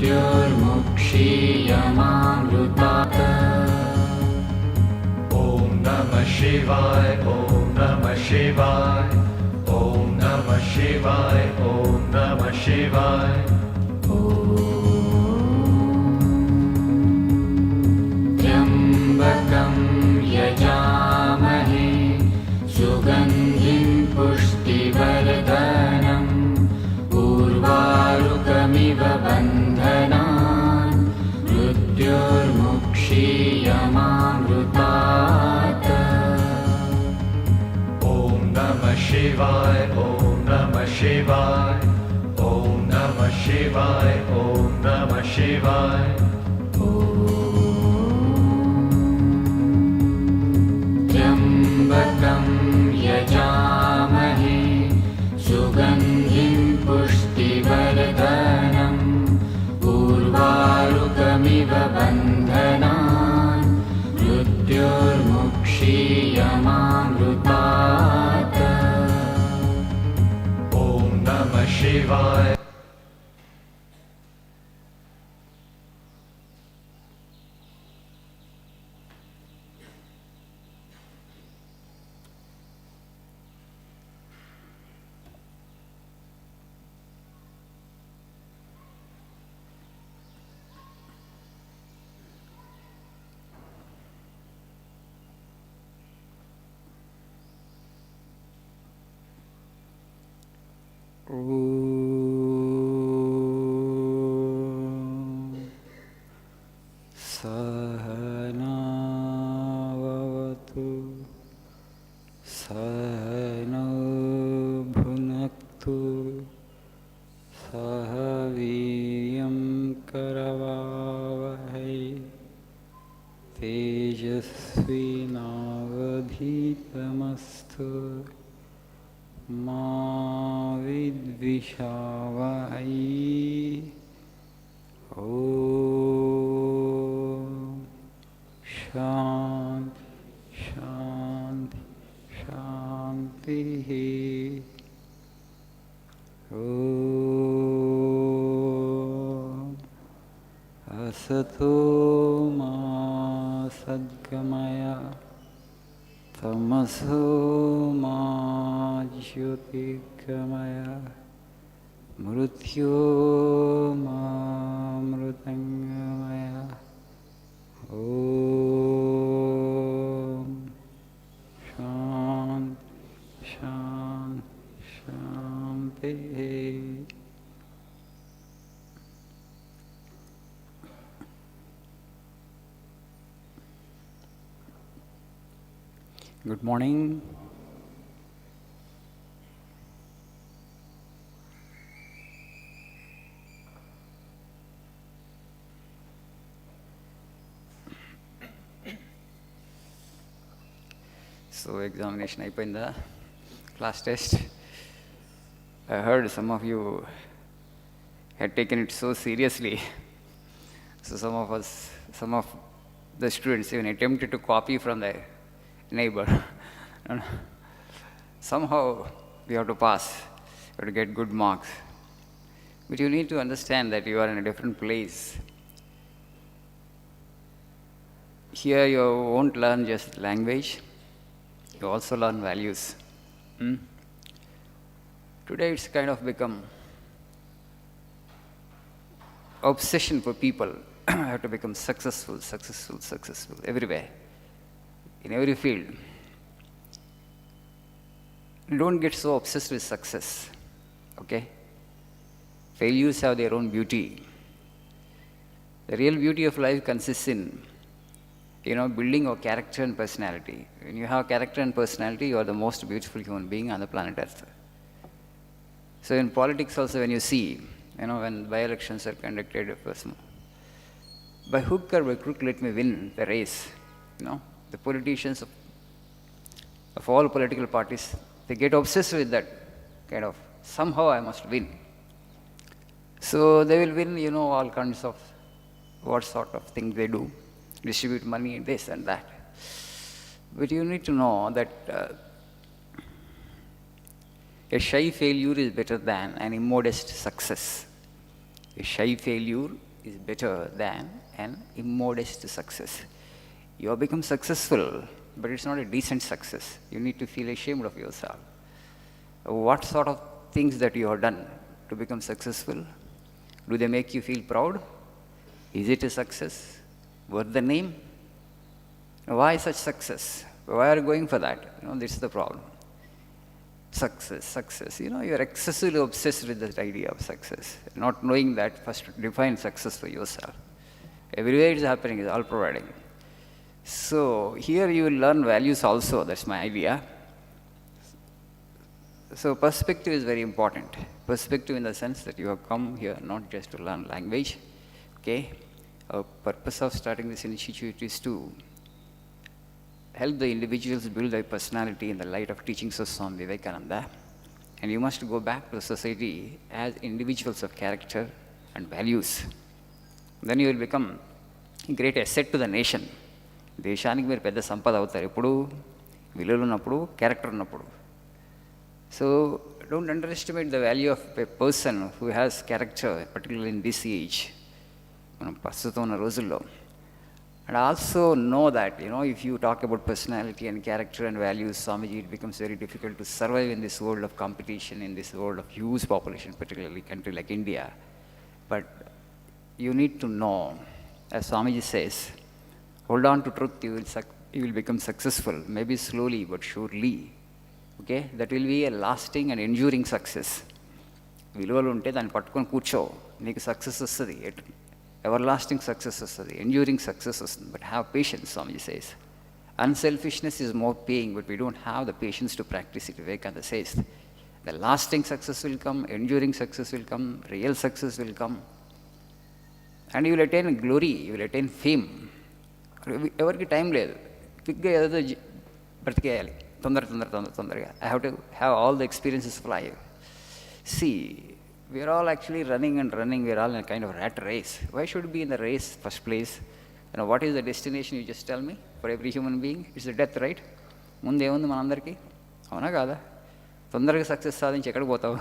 मृत्युर्मुक्षीयमामृतात् Om Namah Shivaya, Om Namah Shivaya, Om Namah Shivaya, Om Namah Shivaya. Trambakam yajamahe, sugandhim pushtivardhanam, urvarukamiva bandhanan, mrityurmukshiyamamrutat. Om Namah Shivaya, Om Namah Shivaya, Om Namah Shivaya, Om Namah Shivaya. Trambakam yajamahe, sugandhim pushtivardhanam, urvarukamiva bandhanan, mrityurmukshiyamamrutat. Om Namah Shivaya. Sahanavavatu Sahano Bhunaktu Sahaviyam Karavavahai Tejasvinavadhitamastu Ma vidvishavai. Om Shanti Shanti Shanti. Om Asato Ma Sadgamaya Tamaso Ma Jyotirgamaya Mrityo Mamrutangamaya. Om Shanti Shanti Shanti. Good morning. So examination అయిపోయిందా? Class test. I heard some of you had taken it so seriously. So some of the students even attempted to copy from the neighbor. Somehow we have to pass, we have to get good marks. But you need to understand that you are in a different place. Here you won't learn just language, you also learn values. Today it's kind of become obsession for people. Have to become successful everywhere, in every field. Don't get so obsessed with success, okay? Failures have their own beauty. The real beauty of life consists in, building your character and personality. When you have character and personality, you are the most beautiful human being on the planet Earth. So in politics also, when you see, when by-elections are conducted, by hook or by crook, let me win the race. The politicians of all political parties, they get obsessed with that kind of, somehow I must win. So they will win, all kinds of what sort of things they do, distribute money, this and that. But you need to know that a shy failure is better than an immodest success. A shy failure is better than an immodest success. You have become successful, but it's not a decent success. You need to feel ashamed of yourself. What sort of things that you have done to become successful? Do they make you feel proud? Is it a success? Worth the name? Why such success? Why are you going for that? This is the problem. Success. You're excessively obsessed with that idea of success. Not knowing that, first define success for yourself. Everywhere it's happening, it's all providing. So here you will learn values also, that's my idea. So perspective is very important. Perspective in the sense that you have come here not just to learn language. Okay? Our purpose of starting this institute is to help the individuals build their personality in the light of teachings of Swami Vivekananda. And you must go back to society as individuals of character and values. Then you will become a great asset to the nation. దేశానికి మీరు పెద్ద సంపద అవుతారు ఎప్పుడు విలువలు ఉన్నప్పుడు character ఉన్నప్పుడు. So don't under estimate the value of a person who has character particularly in this age మనం ప్రస్తుతం ఉన్న రోజుల్లో. And also know that, if you talk about personality and character and values, Swamiji, it becomes very difficult to survive in this world of competition, in this world of huge population, particularly country like India. But you need to know, as Swamiji says, hold on to truth, you will become successful, maybe slowly but surely. Okay? That will be a lasting and enduring success. విలువలు ఉంటే దాన్ని పట్టుకొని కూర్చో, నీకు success వస్తుంది. Everlasting success వస్తుంది, enduring success వస్తుంది. But have patience, Swamiji says. Unselfishness is more paying, but we don't have the patience to practice it. Vivekananda says, the lasting success will come, enduring success will come, real success will come. And you will attain glory, you will attain fame. ఎవరికి time లేదు, క్విక్గా ఏదో బ్రతికేయాలి, తొందరగా. I have to have all the experiences of life. See, we are all actually running. We are all in a kind of rat race. Why should we be in the race first place? What is the destination? You just tell me. For every human being, it's the death, right? ముందు ఏముంది మనందరికీ, అవునా కాదా? తొందరగా success సాధించి ఎక్కడికి పోతావు?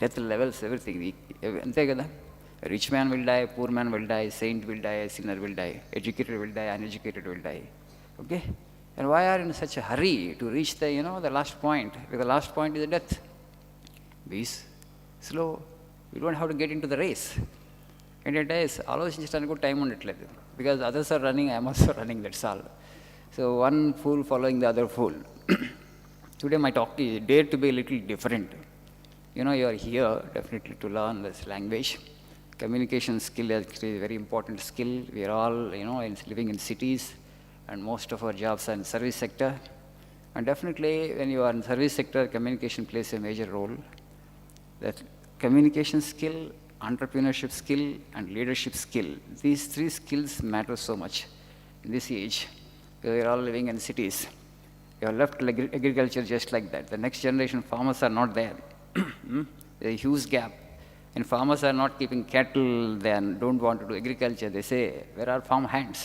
Death levels everything, అంతే కదా. Rich man will die, poor man will die, saint will die, sinner will die, educated will die, uneducated will die. Okay? And why are you in such a hurry to reach the, the last point? Because the last point is the death. Be slow. You don't have to get into the race. ఏంటంటే ఆలోచించడానికి కూడా time ఉండట్లేదు. Because others are running, I'm also running, that's all. So one fool following the other fool. Today my talk is dare to be little different. You are here definitely to learn this language. Communication skill is a very important skill. We are all, living in cities, and most of our jobs are in service sector. And definitely when you are in service sector, communication plays a major role. That communication skill, entrepreneurship skill, and leadership skill, these three skills matter so much in this age. We are all living in cities. You have left agriculture just like that. The next generation farmers are not there. There's a huge gap. And farmers are not keeping cattle, they don't want to do agriculture. They say, where are farm hands?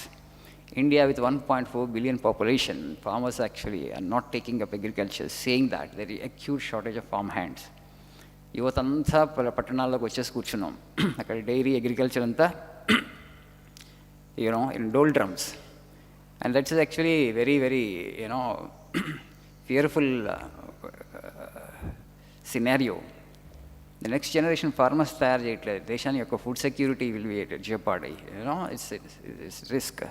India with 1.4 billion population, farmers actually are not taking up agriculture, saying that there is acute shortage of farm hands. యువతంతా పట్టణాల్లోకి వచ్చేసి కూర్చున్నాం. అక్కడ dairy agriculture అంతా in doldrums. And that's is actually very very fearful scenario. The next generation farmers తయారు చేయట్లేదు. దేశాన్ని యొక్క ఫుడ్ సెక్యూరిటీ విల్ బి చెప్పాడు. It's risk.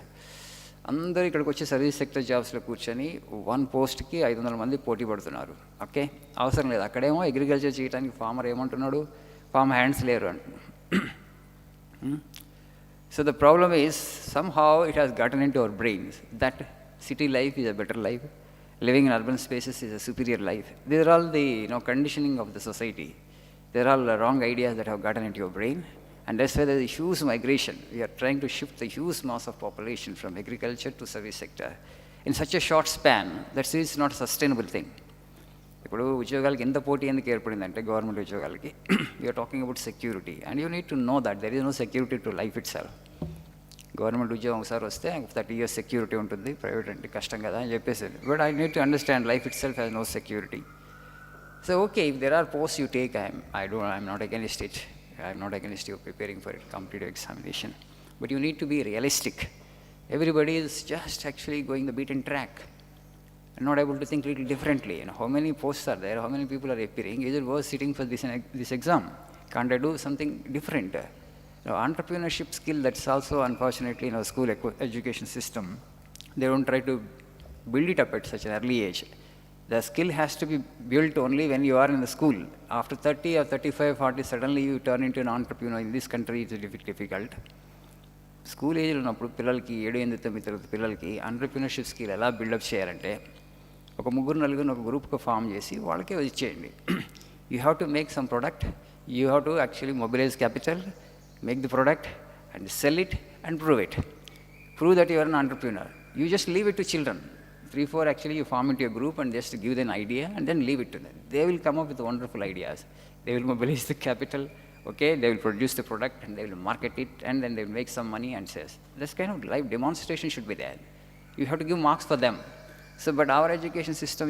అందరూ ఇక్కడికి వచ్చి సర్వీస్ సెక్టర్ జాబ్స్లో కూర్చొని 1 పోస్ట్కి 500 మంది పోటీ పడుతున్నారు. ఓకే, అవసరం లేదు. అక్కడేమో అగ్రికల్చర్ చేయడానికి ఫార్మర్ ఏమంటున్నాడు, ఫార్మ్ హ్యాండ్స్ లేరు అంటున్నాడు. So the problem is somehow it has gotten into our brains that city life is a better life, living in urban spaces is a superior life. These are all the conditioning of the society. They are all wrong ideas that have gotten into your brain. And that's why there is a huge migration. We are trying to shift the huge mass of population from agriculture to service sector. In such a short span, that's not a sustainable thing. ఇప్పుడు ఉద్యోగాలకి ఎంత పోటీ ఎందుకు ఏర్పడిందంటే government ఉద్యోగాలకి you're talking about security. And you need to know that there is no security to life itself. Government ఉద్యోగం ఒకసారి వస్తే 30 years సెక్యూరిటీ ఉంటుంది, ప్రైవేట్ అంటే కష్టం కదా అని చెప్పేసి. But I need to understand life itself has no security. So okay, if there are post you take, I'm not against it. I'm not against you preparing for a competitive examination. But you need to be realistic. Everybody is just actually going the beaten track and not able to think a little differently. How many posts are there? How many people are appearing? Is it worth sitting for this exam? Can't I do something different? Entrepreneurship skill, that's also unfortunately in our school education system, they don't try to build it up at such an early age. The skill has to be built only when you are in the school. After 30 or 35, 40, suddenly you turn into an entrepreneur. In this country, it's difficult. School ఏజ్లో ఉన్నప్పుడు పిల్లలకి 7-8 తరగతి పిల్లలకి entrepreneurship skill ఎలా buildup చేయాలంటే ఒక ముగ్గురు నలుగురిని ఒక గ్రూప్‌గా ఫామ్ చేసి వాళ్ళకే ఇచ్చేయండి. You have to make some product, you have to actually mobilise capital, make the product and sell it and prove it. Prove that you are an entrepreneur. You just leave it to children. 3-4 actually you form into a group and just give them an idea and then leave it to them. They will come up with wonderful ideas. They will mobilize the capital, okay, they will produce the product and they will market it and then they will make some money and sales. This kind of live demonstration should be there. You have to give marks for them. So, but our education system,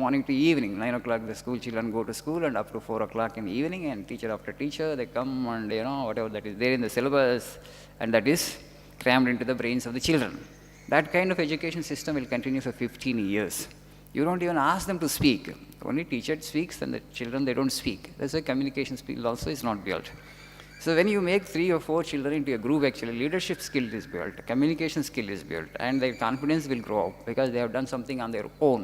morning to evening, 9 o'clock the school children go to school and up to 4 o'clock in the evening and teacher after teacher, they come and whatever that is there in the syllabus and that is crammed into the brains of the children. That kind of education system will continue for 15 years. You don't even ask them to speak. Only teacher speaks and the children, they don't speak. That's why communication skill also is not built. So when you make 3 or 4 children into a group, actually leadership skill is built, communication skill is built, and their confidence will grow up because they have done something on their own.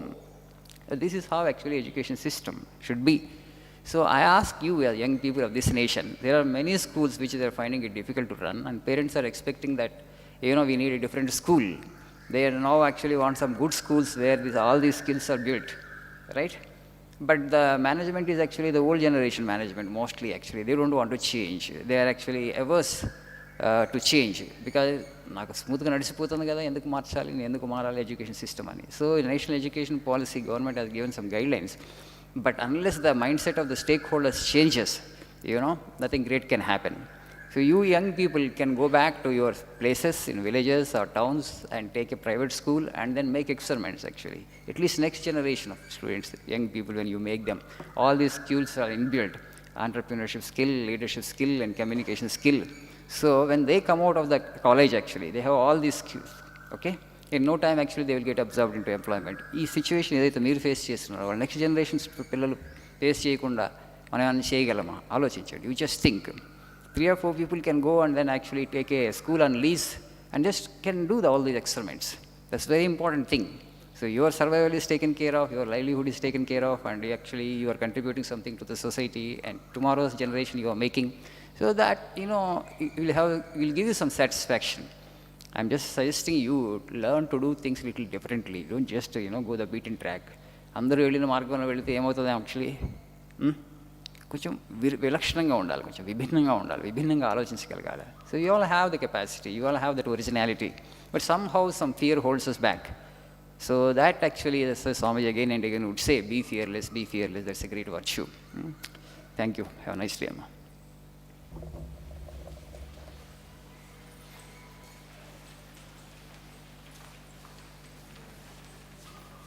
This is how actually education system should be. So I ask you, as young people of this nation, there are many schools which they are finding it difficult to run, and parents are expecting that, we need a different school. They now actually want some good schools where all these skills are built, right? But the management is actually the old generation management, mostly actually. They don't want to change. They are actually averse to change because నాకు స్మూత్గా నడిచిపోతుంది కదా, ఎందుకు మార్చాలి, ఎందుకు మారాలి education system అని. So national education policy government has given some guidelines. But unless the mindset of the stakeholders changes, nothing great can happen. So you young people can go back to your places in villages or towns and take a private school and then make experiments actually. At least next generation of students, young people, when you make them, all these skills are inbuilt, entrepreneurship skill, leadership skill and communication skill. So when they come out of the college actually, they have all these skills, okay? In no time actually they will get absorbed into employment. ఈ situation ఏదైతే మీరు face చేస్తున్నారో వాళ్ళు next generations పిల్లలు face చేయకుండా మనం ఏమైనా చేయగలమా ఆలోచించండి. You just think 3 or 4 people can go and then actually take a school on lease and just can do all these experiments. That's very important thing. So your survival is taken care of, your livelihood is taken care of, and actually you are contributing something to the society and tomorrow's generation you are making. So that, will give you some satisfaction. I'm just suggesting you learn to do things a little differently. Don't just, go the beaten track. అందరూ వెళ్ళిన మార్గంలో వెళితే ఏమవుతుంది actually కొంచెం విలక్షణంగా ఉండాలి, కొంచెం విభిన్నంగా ఉండాలి, విభిన్నంగా ఆలోచించగలగాలి. So you all have the capacity, you all have that originality, but somehow some fear holds us back. So that actually, as Swamiji again and again would say, be fearless, that's a great virtue. Thank you. Have a nice day, Amma.